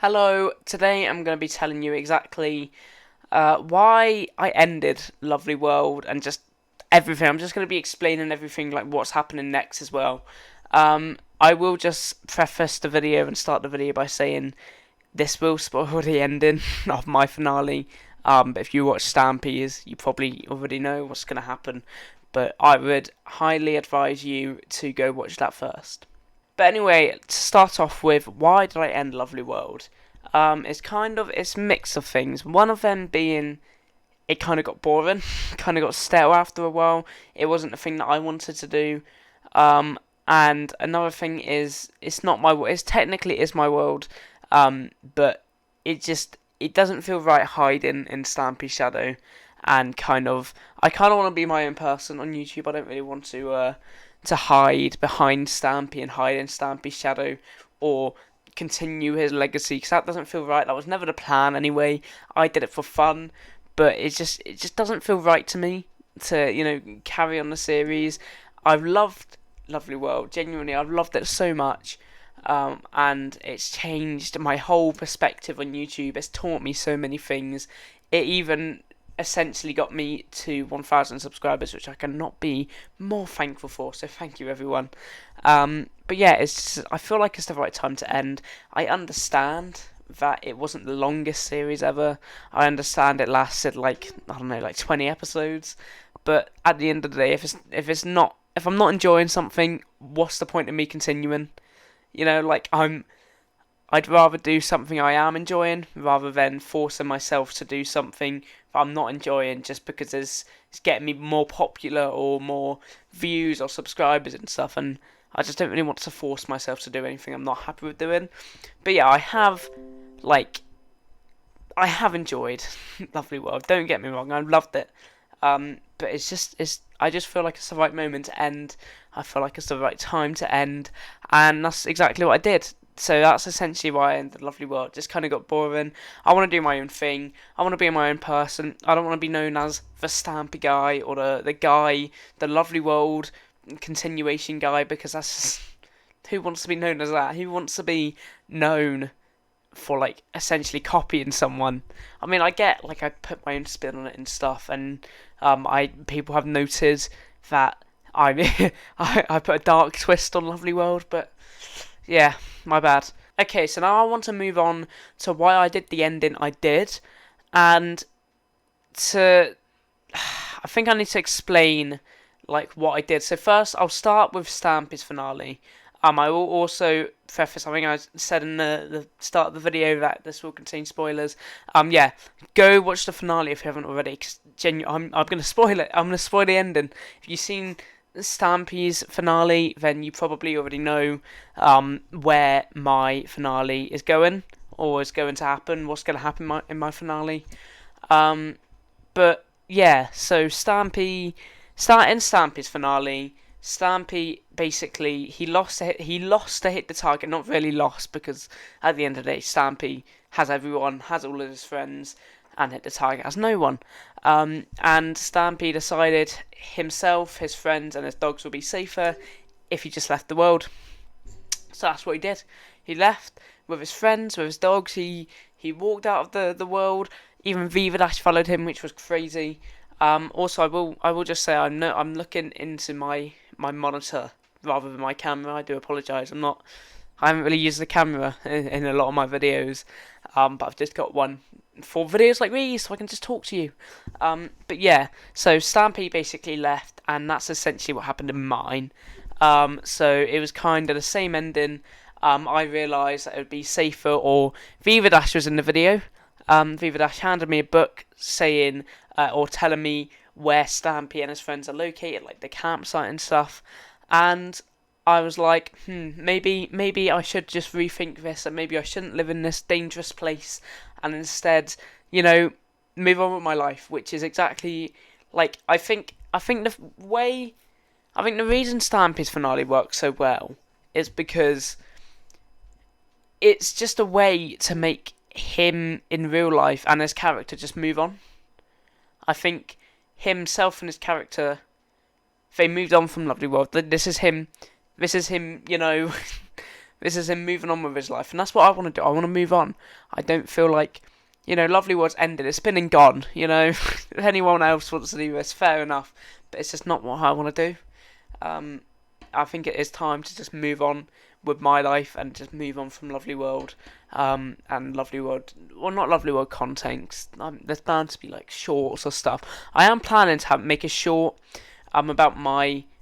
Hello, today I'm going to be telling you exactly why I ended Lovely World and just everything. I'm just going to be explaining everything, like what's happening next as well. I will just preface the video and start the video by saying this will spoil the ending of my finale. But if you watch Stampy's, you probably already know what's going to happen. But I would highly advise you to go watch that first. But anyway, to start off with, why did I end Lovely World? It's a mix of things. One of them being it kind of got boring, kind of got stale after a while. It wasn't the thing that I wanted to do. And another thing is it's not my it's technically is my world, but it doesn't feel right hiding in Stampy's shadow, and I kind of want to be my own person on YouTube. I don't really want to hide behind Stampy and hide in Stampy's shadow or continue his legacy because that doesn't feel right. That was never the plan anyway. I did it for fun, but it just doesn't feel right to me to carry on the series. I've loved Lovely World, genuinely. I've loved it so much. And it's changed my whole perspective on YouTube. It's taught me so many things. It even essentially got me to 1,000 subscribers, which I cannot be more thankful for. So thank you, everyone. But yeah, I feel like it's the right time to end. I understand that it wasn't the longest series ever. I understand it lasted like I don't know, like 20 episodes. But at the end of the day, if I'm not enjoying something, what's the point of me continuing? I'd rather do something I am enjoying rather than forcing myself to do something that I'm not enjoying just because it's getting me more popular or more views or subscribers and stuff. And I just don't really want to force myself to do anything I'm not happy with doing. But yeah, like I have enjoyed Lovely World. Don't get me wrong, I've loved it. But I just feel like it's the right moment to end. I feel like it's the right time to end, and that's exactly what I did. So that's essentially why I ended Lovely World. Just kind of got boring. I want to do my own thing. I want to be my own person. I don't want to be known as the Stampy guy or the guy, the Lovely World continuation guy, because that's just, who wants to be known as that? Who wants to be known for like essentially copying someone? I mean, I get like I put my own spin on it and stuff, and I people have noted that I I put a dark twist on Lovely World, but yeah, my bad. Okay, so now I want to move on to why I did the ending I did, and to I think I need to explain like what I did. So first, I'll start with Stampy's finale. I will also preface. I think I said in the start of the video that this will contain spoilers. Yeah, go watch the finale if you haven't already. Cause I'm gonna spoil it. I'm gonna spoil the ending. If you've seen Stampy's finale, then you probably already know where my finale is going or is going to happen. What's going to happen in my finale? But yeah, so starting Stampy's finale. Stampy basically he lost to hit the target. Not really lost because at the end of the day, Stampy has everyone, has all of his friends, and hit the target has no one. And Stampy decided himself, his friends, and his dogs would be safer if he just left the world. So that's what he did. He left with his friends, with his dogs. He walked out of the world. Even Viva Dash followed him, which was crazy. Also, I will just say I'm looking into my monitor rather than my camera. I do apologise. I haven't really used the camera in a lot of my videos, but I've just got one for videos like these, so I can just talk to you. But yeah, so Stampy basically left, and that's essentially what happened in mine. So it was kind of the same ending. I realised that it would be safer, or Viva Dash was in the video. Viva Dash handed me a book saying or telling me where Stampy and his friends are located, like the campsite and stuff. And I was like, maybe I should just rethink this, and maybe I shouldn't live in this dangerous place, and instead, move on with my life, which is exactly like I think the reason Stampy's finale works so well is because it's just a way to make him in real life and his character just move on. I think himself and his character, they moved on from Lovely World. This is him, This is him moving on with his life, and that's what I want to do. I want to move on. I don't feel like, Lovely World's ended. It's been and gone. If anyone else wants to do this, fair enough. But it's just not what I want to do. I think it is time to just move on with my life and just move on from Lovely World. And Lovely World, well, not Lovely World content. There's bound to be like shorts or stuff. I am planning to make a short about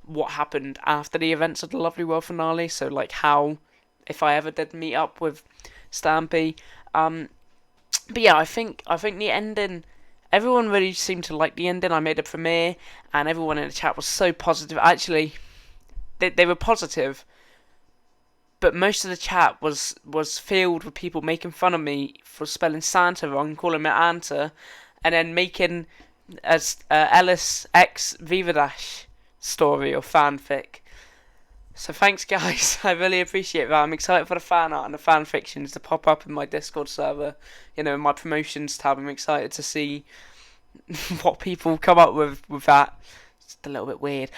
what happened after the events of the Lovely World finale. So like how, if I ever did meet up with Stampy. But yeah, I think the ending. Everyone really seemed to like the ending. I made a premiere, and everyone in the chat was so positive. Actually, they were positive, but most of the chat was filled with people making fun of me for spelling Santa wrong, calling me Anta, and then making a Ellis X Viva Dash story or fanfic. So thanks, guys. I really appreciate that. I'm excited for the fan art and the fan fictions to pop up in my Discord server. In my promotions tab. I'm excited to see what people come up with that. It's a little bit weird.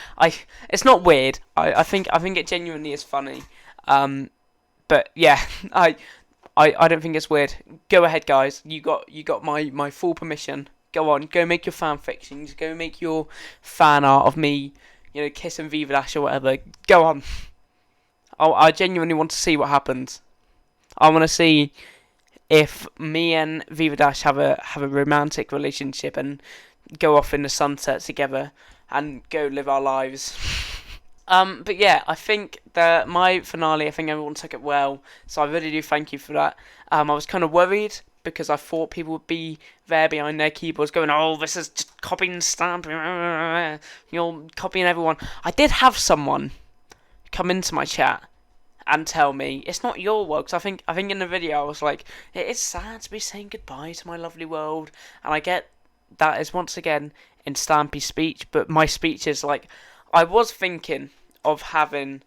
It's not weird. I think it genuinely is funny. But yeah, I don't think it's weird. Go ahead, guys. You got my full permission. Go on. Go make your fan fictions. Go make your fan art of me. Kissing Viva Dash or whatever. Go on. I genuinely want to see what happens. I want to see if me and Viva Dash have a romantic relationship and go off in the sunset together and go live our lives. But yeah, I think that my finale, I think everyone took it well. So I really do thank you for that. I was kind of worried because I thought people would be there behind their keyboards going, oh, this is just copying Stampy, you're copying everyone. I did have someone come into my chat and tell me, it's not your world, because I think in the video I was like, it is sad to be saying goodbye to my lovely world, and I get that is once again in Stampy's speech, but my speech is like, I was thinking of having,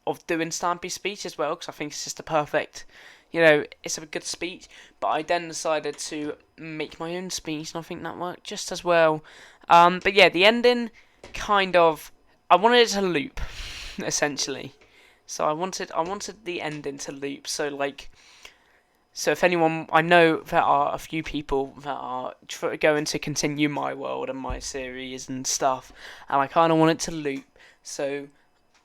of doing Stampy's speech as well, because I think it's just a perfect... it's a good speech, but I then decided to make my own speech, and I think that worked just as well. But yeah, the ending kind of, I wanted it to loop, essentially. So I wanted the ending to loop. So if anyone, I know there are a few people that are going to continue my world and my series and stuff, and I kind of want it to loop. So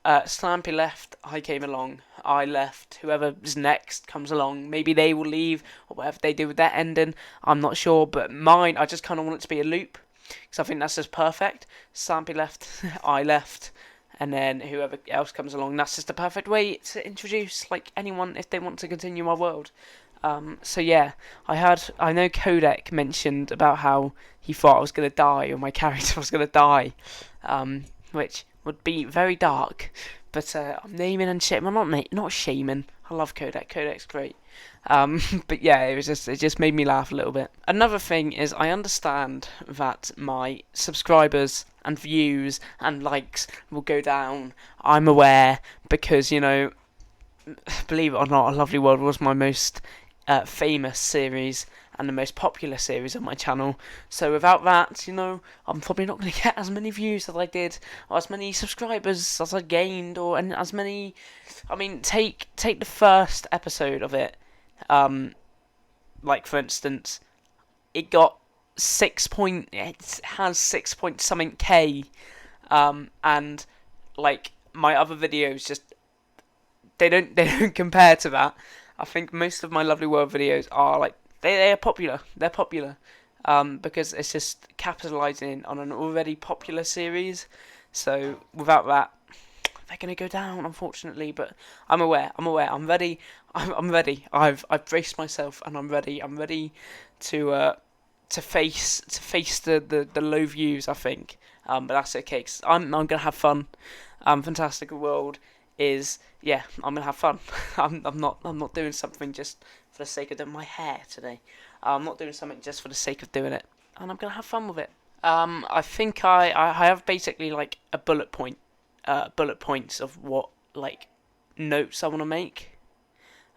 Stampy left, I came along, I left, whoever's next comes along, maybe they will leave, or whatever they do with their ending, I'm not sure, but mine, I just kind of want it to be a loop, because I think that's just perfect. Stampy left, I left, and then whoever else comes along, that's just the perfect way to introduce, anyone, if they want to continue my world. So yeah, I know Kodak mentioned about how he thought I was going to die, or my character was going to die, which would be very dark, but I'm naming and shaming. I'm not shaming. I love Kodak. Kodak's great. But yeah, it just made me laugh a little bit. Another thing is, I understand that my subscribers and views and likes will go down. I'm aware because believe it or not, A Lovely World was my most famous series and the most popular series on my channel. So without that, I'm probably not going to get as many views as I did, or as many subscribers as I gained, or and as many. I mean, take the first episode of it. For instance, it got it has 6 point something K, and my other videos just they don't compare to that. I think most of my Lovely World videos are they are popular. They're popular because it's just capitalising on an already popular series. So without that, they're gonna go down, unfortunately. But I'm aware. I'm ready. I'm ready. I've braced myself, and I'm ready. I'm ready to face the low views, I think. But that's okay. 'Cause I'm gonna have fun. Fantastic World is I'm gonna have fun. I'm not doing something just for the sake of doing my hair today. I'm not doing something just for the sake of doing it, and I'm gonna have fun with it. I think I have basically a bullet points of what notes I want to make.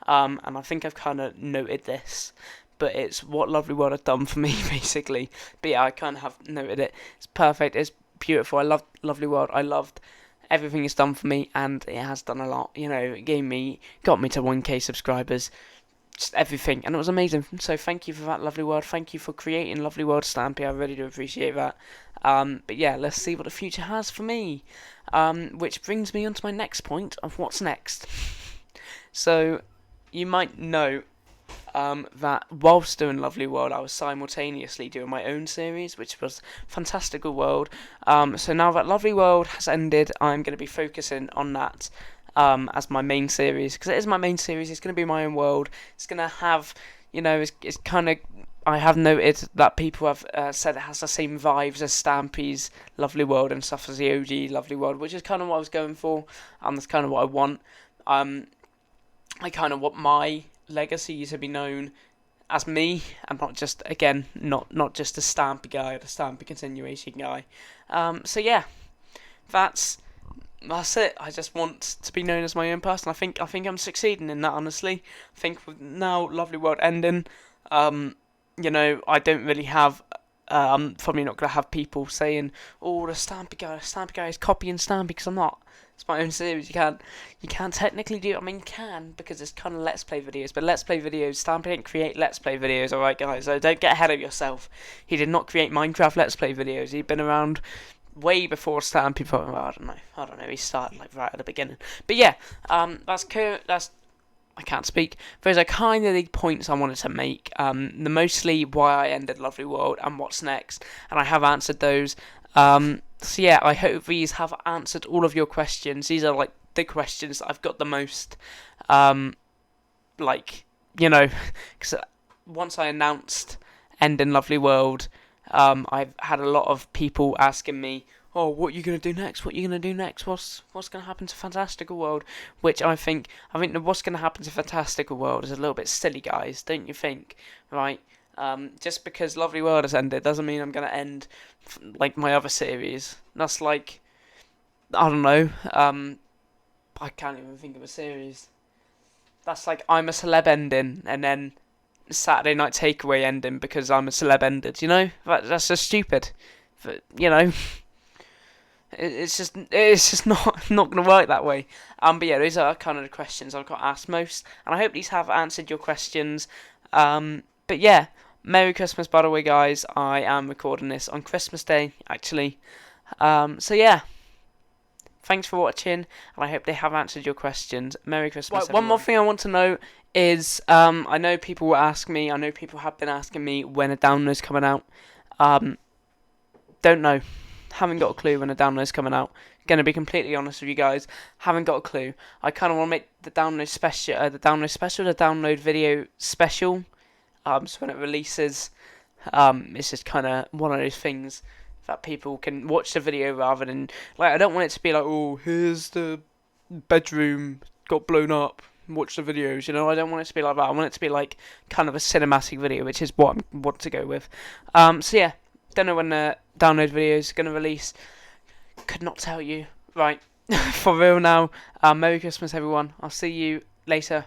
And I think I've kind of noted this, but it's what Lovely World have done for me basically. But yeah, I kind of have noted it. It's perfect. It's beautiful. I loved Lovely World. I loved everything it's done for me, and it has done a lot. You know, it got me to 1k subscribers, just everything, and it was amazing. So thank you for that, Lovely World. Thank you for creating Lovely World, Stampy. I really do appreciate that. But yeah, let's see what the future has for me. Which brings me on to my next point of what's next. So you might know that whilst doing Lovely World, I was simultaneously doing my own series, which was Fantastical World. So now that Lovely World has ended, I'm going to be focusing on that as my main series, because it is my main series. It's going to be my own world. It's going to have, it's kind of. I have noted that people have said it has the same vibes as Stampy's Lovely World and stuff as the OG Lovely World, which is kind of what I was going for. That's kind of what I want. I kind of want my legacy to be known as me, and not just, again, not just a Stampy guy or the Stampy continuation guy. So yeah, that's it. I just want to be known as my own person. I think I'm succeeding in that, honestly. I think with now Lovely World ending, I don't really have. I'm probably not going to have people saying, "Oh, the Stampy guy is copying Stampy," because I'm not. It's my own series. You can't technically do it. I mean, you can, because it's kind of Let's Play videos. But Let's Play videos, Stampy didn't create Let's Play videos, alright, guys? So don't get ahead of yourself. He did not create Minecraft Let's Play videos. He'd been around way before Stampy. Well, I don't know. He started like right at the beginning. But yeah, that's. I can't speak. Those are kind of the points I wanted to make. The mostly why I ended Lovely World and what's next, and I have answered those. So yeah, I hope these have answered all of your questions. These are like the questions that I've got the most. Because once I announced ending Lovely World, I've had a lot of people asking me, "Oh, what are you gonna do next? What are you gonna do next? What's gonna happen to Fantastical World?" Which I think what's gonna happen to Fantastical World is a little bit silly, guys. Don't you think? Right? Just because Lovely World has ended doesn't mean I'm gonna end like my other series. That's like, I don't know. I can't even think of a series. That's like I'm a Celeb ending, and then Saturday Night Takeaway ending because I'm a celeb ended. That's just stupid. But it's just not gonna work that way. But yeah, those are kind of the questions I've got asked most, and I hope these have answered your questions. But yeah, Merry Christmas, by the way, guys. I am recording this on Christmas Day, actually. So yeah, thanks for watching, and I hope they have answered your questions. Merry Christmas, everyone. One more thing I want to know is, I know people will ask me, I know people have been asking me when a download's coming out. Don't know. Haven't got a clue when a download's coming out. Gonna be completely honest with you guys. Haven't got a clue. I kind of want to make the download video special. So when it releases, it's just kind of one of those things that people can watch the video rather than, like, I don't want it to be like, oh, here's the bedroom got blown up, watch the videos, I don't want it to be like that. I want it to be like kind of a cinematic video, which is what I want to go with. So yeah, don't know when the download video is going to release. Could not tell you. Right, for real now. Merry Christmas, everyone. I'll see you later.